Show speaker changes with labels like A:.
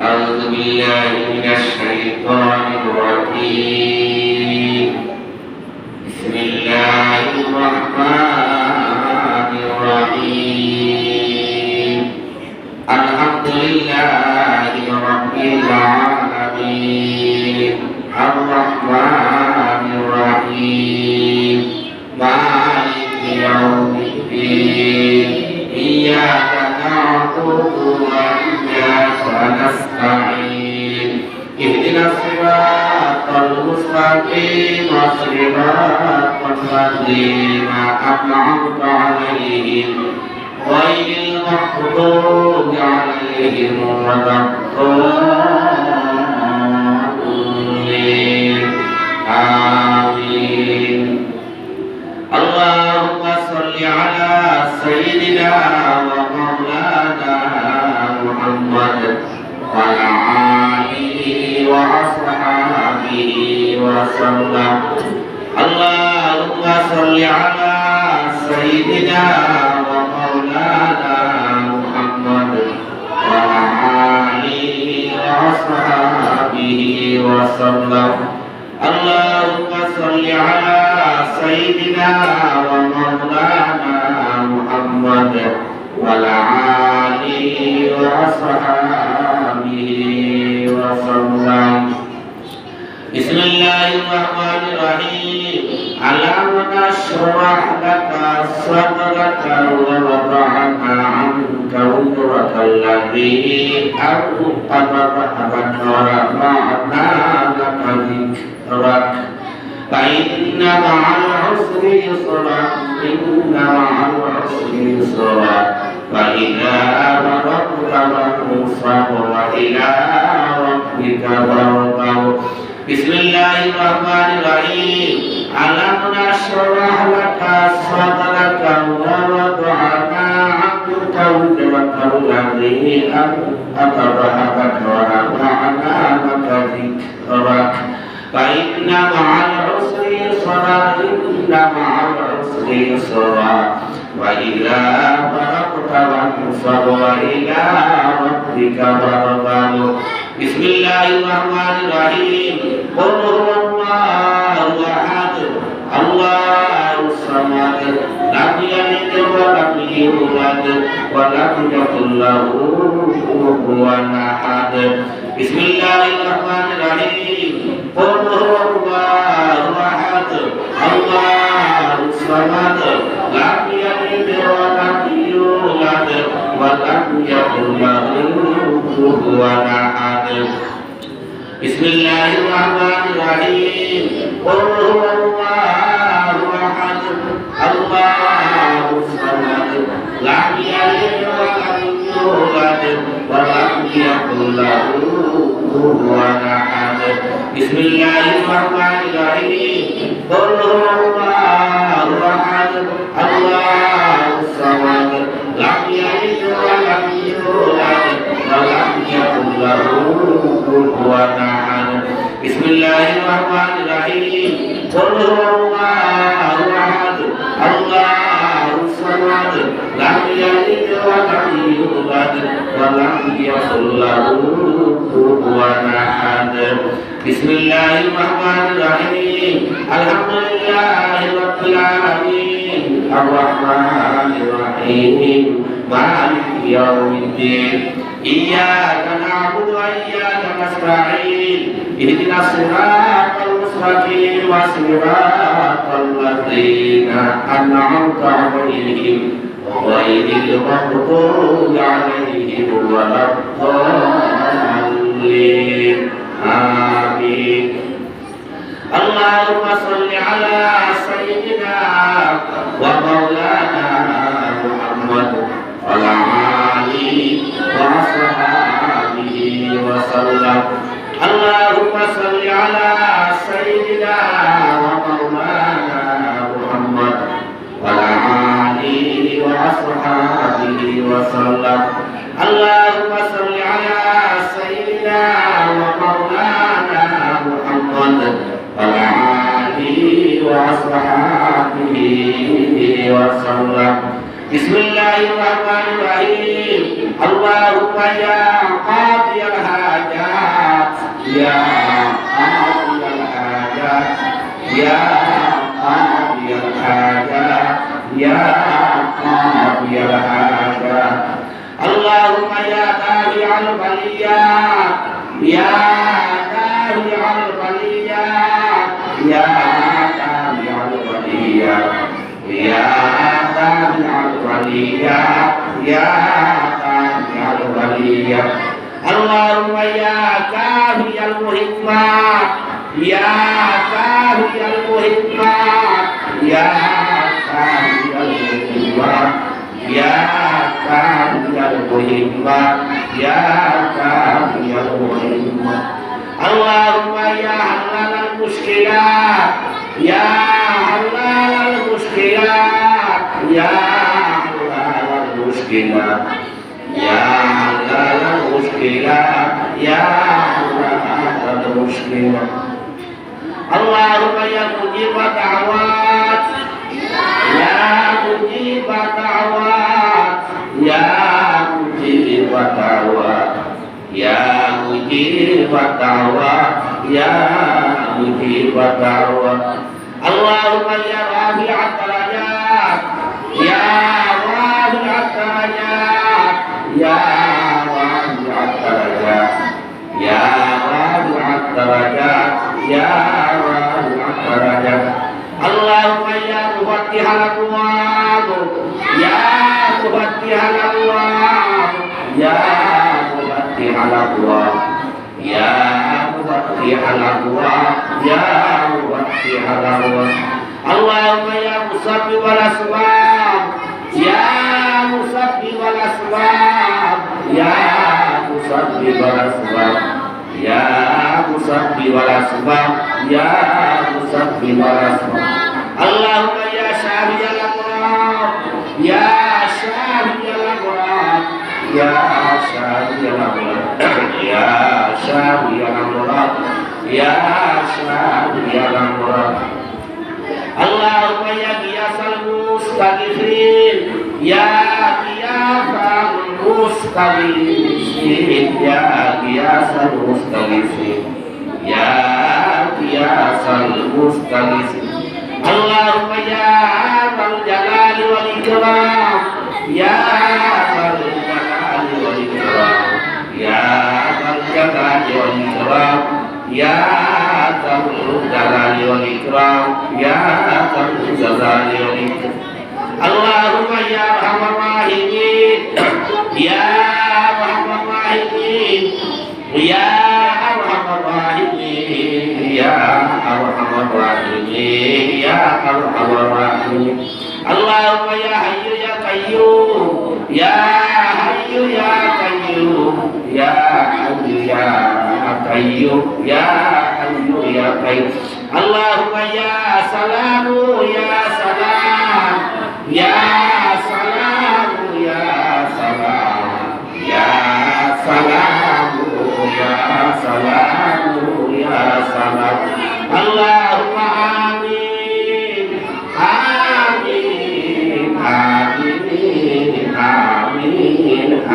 A: أعوذ بالله من الشيطان الرجيم بسم الله الرحمن الرحيم الحمد لله رب العالمين الرحمن الرحيم مالك يوم الدين إياك نعبد وإياك نستعين اهدنا الصراط المستقيم صراط الذين أنعمت عليهم غير المغضوب عليهم ولا الضالين آمين اللهم صل على سيدنا ومولانا محمد وعلى آله وأصحابه وسلم اللهم صل على سيدنا ومولانا محمد وعلى آله وأصحابه وسلم اللهم صل على سيدنا ومولانا محمد وعلى آله وأصحابه وسلم بسم الله الرحمن الرحيم ألم نشرح لك صدرك ووضعنا عنك وزرك الذي أنقض ظهرك ورفعنا لك ذكرك فإن مع العسر يسرا إن مع العسر يسرا فإذا فرغت فانصب وإلى ربك فارغب بسم الله الرحمن الرحيم ألم نشرح لك صدرك ووضعنا عنك وزرك الذي أنقض ظهرك ورفعنا لك ذكرك فإن مع العسر يسرا إن مع العسر يسرا وإذا فرغت فانصب وإلى ربك فارغب بسم الله الرحمن الرحيم قل هو الله أحد الله الصمد لم يلد ولم يولد ولم يكن له كفوا أحد بسم الله الرحمن الرحيم قل هو الله أحد الله الصمد لم يلد ولم يولد ولم يكن له كفوا أحد بسم الله الرحمن الرحيم قل هو الله أحد الله الصمد لم يلد ولم يولد ولم يكن له كفوا أحد بسم الله الرحمن الرحيم قل هو الله أحد الله الصمد لم يلد ولم يولد ولم يكن له كفوا أحد بسم الله الرحمن الرحيم قل هو الله أحد الله الصمد لم يلد ولم يولد ولم يكن له كفوا أحد بسم الله الرحمن الرحيم الحمد لله رب العالمين الرحمن الرحيم مالك يوم الدين إياك نعبد وإياك نستعين اهدنا الصراط المستقيم صراط الذين أنعمت عليهم غير المغضوب عليهم ولا الضالين آمين اللهم صل على سيدنا ومولانا محمد وعلى آله وأصحابه وسلم اللهم صل على سيدنا ومولانا محمد وعلى آله وأصحابه وسلم اللهم صل على سيدنا ومولانا محمد وعلى آله وأصحابه وسلم بسم الله الرحمن الرحيم اللهم يا قاضي الحاجات البليات يا دافع البليات يا دافع البليات يا دافع البليات يا دافع البليات اللهم يا كافي المهمات يا كافي المهمات يا كافي المهمات يا كافي المهمات يا كافي المهمات اللهم يا حلال المشكلات يا حلال المشكلات يا حلال المشكلات يا حلال المشكلات يا حلال المشكلات اللهم يا مجيب الدعوات يا مجيب الدعوات يا مجيب الدعوات يا مجيب الدعوات يا مجيب الدعوات اللهم يا رافع الدرجات يا رافع الدرجات يا رافع الدرجات يا رافع الدرجات يا رافع الدرجات اللهم يا مفتح الابواب يا مفتح الابواب يا مفتح الابواب يا مفتح الابواب يا مفتح الابواب اللهم يا مسبب الاسباب يا مسبب الاسباب يا مسبب الاسباب يا مسبب الاسباب يا مسبب الاسباب اللهم يا شافي الامراض يا شافي الامراض يا شافي الامراض يا شافي الامراض يا شافي الامراض اللهم يا غياث المستغيثين يا غياث المستغيثين يا غياث المستغيثين يا غياث المستغيثين اللهم يا ذا الجلال والإكرام يا ذا الجلال والإكرام يا ذا الجلال والإكرام يا ذا الجلال والإكرام يا ذا الجلال والإكرام اللهم يا أرحم الراحمين يا أرحم الراحمين يا أرحم الراحمين يا أرحم الراحمين يا أرحم الراحمين اللهم يا حي يا قيوم يا حي يا قيوم يا حي يا قيوم يا حي يا قيوم اللهم يا سلام يا